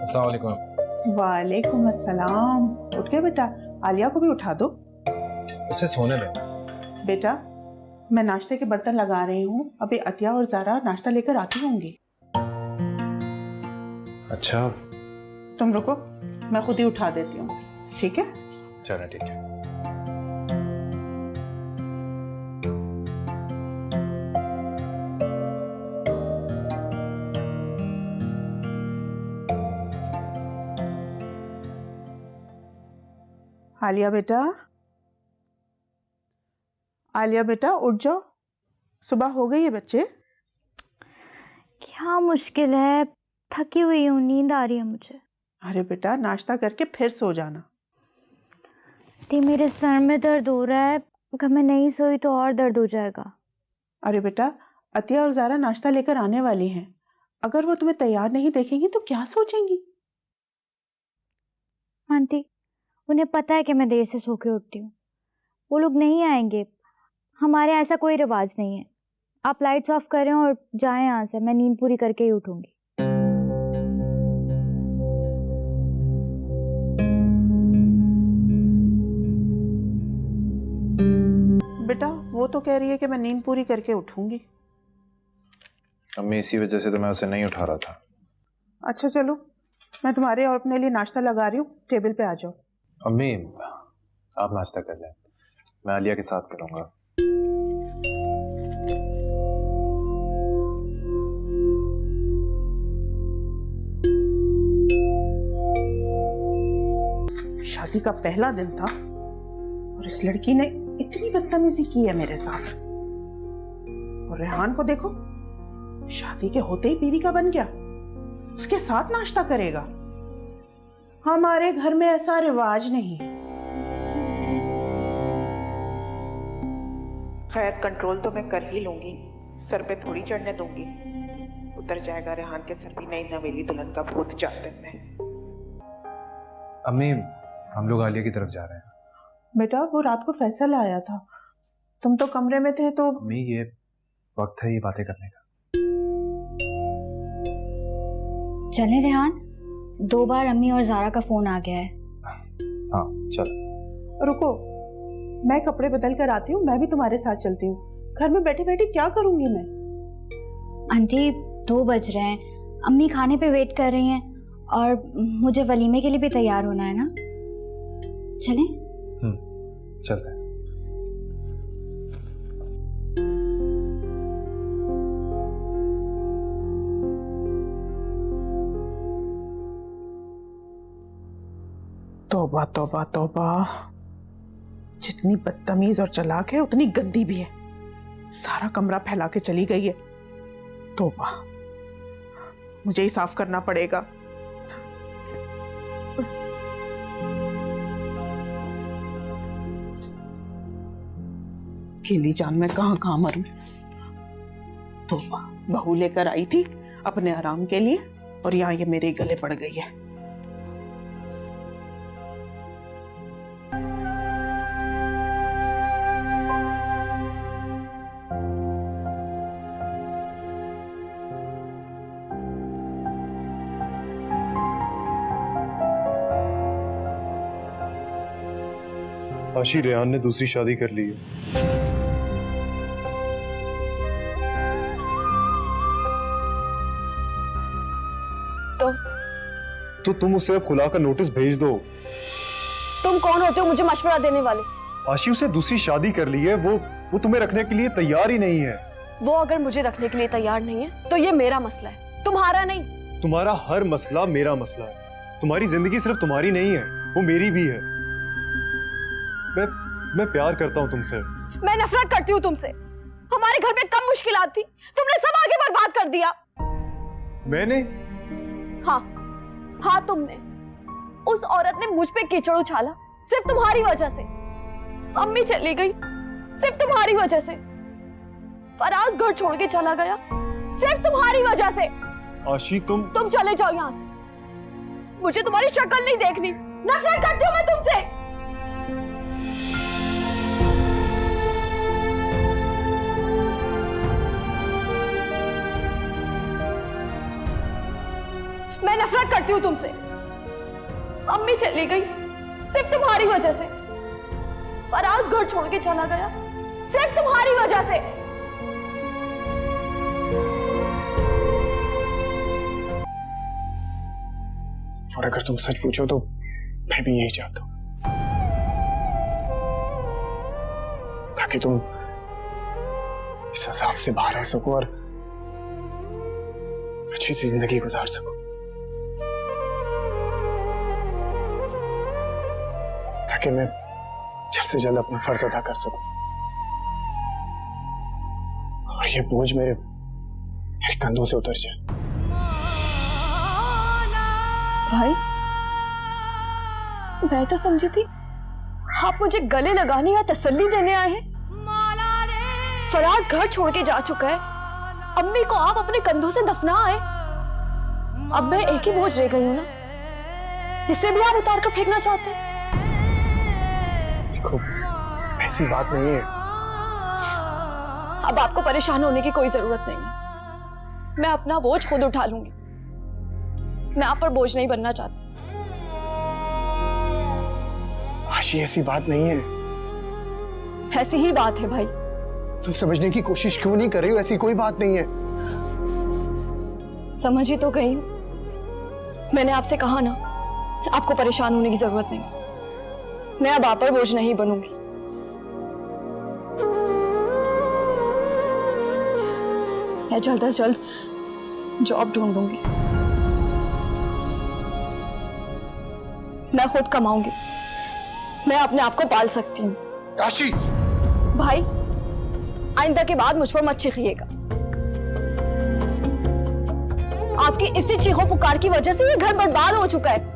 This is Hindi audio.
अस्सलाम वालेकुम। वालेकुम अस्सलाम। उठ गए बेटा? आलिया को भी उठा दो। उसे सोने दो। बेटा मैं नाश्ते के बर्तन लगा रही हूँ, अभी अतिया और ज़ारा नाश्ता लेकर आती होंगी। अच्छा तुम रुको, मैं खुद ही उठा देती हूँ उसे, ठीक है? चलो ठीक है। आलिया बेटा, आलिया बेटा उठ जाओ, सुबह हो गई है बच्चे। क्या मुश्किल है, थकी हुई हूँ, नींद आ रही है मुझे। अरे बेटा नाश्ता करके फिर सो जाना। टी मेरे सर में दर्द हो रहा है, अगर मैं नहीं सोई तो और दर्द हो जाएगा। अरे बेटा अतिया और ज़ारा नाश्ता लेकर आने वाली हैं, अगर वो तुम्हें तैयार नहीं देखेंगी तो क्या सोचेंगी? आंटी उन्हें पता है कि मैं देर से सो के उठती हूँ, वो लोग नहीं आएंगे। हमारे ऐसा कोई रिवाज नहीं है। आप लाइट्स ऑफ करें और जाएं यहाँ से, मैं नींद पूरी करके ही उठूंगी। बेटा वो तो कह रही है कि मैं नींद पूरी करके उठूंगी। अम्मी इसी वजह से तो मैं उसे नहीं उठा रहा था। अच्छा चलो, मैं तुम्हारे और अपने लिए नाश्ता लगा रही हूँ, टेबल पे आ जाओ। अम्मी आप नाश्ता कर लें, मैं आलिया के साथ करूँगा। शादी का पहला दिन था और इस लड़की ने इतनी बदतमीजी की है मेरे साथ। और रेहान को देखो, शादी के होते ही बीवी का बन गया, उसके साथ नाश्ता करेगा। हमारे घर में ऐसा रिवाज नहीं। खैर कंट्रोल तो मैं कर ही लूंगी, सर पे थोड़ी चढ़ने दूंगी। उतर जाएगा रेहान के सर पे नई नवेली दुल्हन का भूत चादर में। अम्मी हम लोग आलिया की तरफ जा रहे हैं। बेटा वो रात को फैसल आया था, तुम तो कमरे में थे तो। अम्मी ये वक्त है ये बातें करने का। चलें रेहान, 2 बार अम्मी और ज़ारा का फोन आ गया है। हाँ चल। रुको मैं कपड़े बदल कर आती हूँ, मैं भी तुम्हारे साथ चलती हूँ। घर में बैठे बैठे क्या करूंगी मैं? आंटी 2 बज रहे हैं, अम्मी खाने पे वेट कर रही हैं और मुझे वलीमे के लिए भी तैयार होना है ना। चलें? चलते हैं। तौबा तौबा तौबा, जितनी बदतमीज और चालाक है उतनी गंदी भी है। सारा कमरा फैला के चली गई है। तौबा, मुझे ही साफ करना पड़ेगा। अकेली जान में कहां कहां मरूं। तौबा, बहू लेकर आई थी अपने आराम के लिए और यहाँ ये मेरे गले पड़ गई है। आशी रेहान ने दूसरी शादी कर ली है। तो तुम उसे अब खुला कर नोटिस भेज दो। तुम कौन होते हो मुझे मशवरा देने वाले? आशी उसे दूसरी शादी कर ली है, वो तुम्हें रखने के लिए तैयार ही नहीं है। वो अगर मुझे रखने के लिए तैयार नहीं है तो ये मेरा मसला है, तुम्हारा नहीं। तुम्हारा हर मसला मेरा मसला है। तुम्हारी जिंदगी सिर्फ तुम्हारी नहीं है, वो मेरी भी है। मैं प्यार करता हूँ तुमसे। मैं नफरत करती हूँ तुमसे। हमारे घर में कम मुश्किलात थी, तुमने सब आगे बर्बाद कर दिया। मैंने? हाँ तुमने। उस औरत ने मुझ पे कीचड़ उछाला सिर्फ तुम्हारी वजह से। अम्मी चली गई सिर्फ तुम्हारी वजह से। फराज घर छोड़ के चला गया सिर्फ तुम्हारी वजह से। आशी तुम चले जाओ यहाँ से, मुझे तुम्हारी शक्ल नहीं देखनी। नफरत करती हूँ मैं तुमसे। मैं नफरत नफरत करती हूँ तुमसे। अम्मी चली गई सिर्फ तुम्हारी वजह से। फराज घर छोड़ के चला गया सिर्फ तुम्हारी वजह से। और अगर तुम सच पूछो तो मैं भी यही चाहता हूं, ताकि तुम इस अजाब से बाहर आ सको और अच्छी सी जिंदगी गुजार सको, ताकि मैं जल्द से जल्द अपना फर्ज अदा कर सकूं और ये बोझ मेरे कंधों से उतर जाए। भाई मैं तो समझी थी आप मुझे गले लगाने या तसल्ली देने आए हैं। फराज घर छोड़ के जा चुका है, अम्मी को आप अपने कंधों से दफना आए। अब मैं एक ही बोझ रह गई हूं ना, इसे भी आप उतार कर फेंकना चाहते हैं? देखो ऐसी बात नहीं है। अब आपको परेशान होने की कोई जरूरत नहीं है, मैं अपना बोझ खुद उठा लूंगी। मैं आप पर बोझ नहीं बनना चाहती। आशी ऐसी बात नहीं है। ऐसी ही बात है भाई। तुम समझने की कोशिश क्यों नहीं कर रही हो? ऐसी कोई बात नहीं है। समझ ही तो गई हूं। मैंने आपसे कहा ना, आपको परेशान होने की जरूरत नहीं। मैं अब आप पर बोझ नहीं बनूंगी। मैं जल्द से जल्द जॉब ढूंढूंगी, मैं खुद कमाऊंगी, मैं अपने आप को पाल सकती हूँ। आशी! भाई आइंदा के बाद मुझ पर मत चीखिएगा। आपकी इसी चीखों पुकार की वजह से ये घर बर्बाद हो चुका है।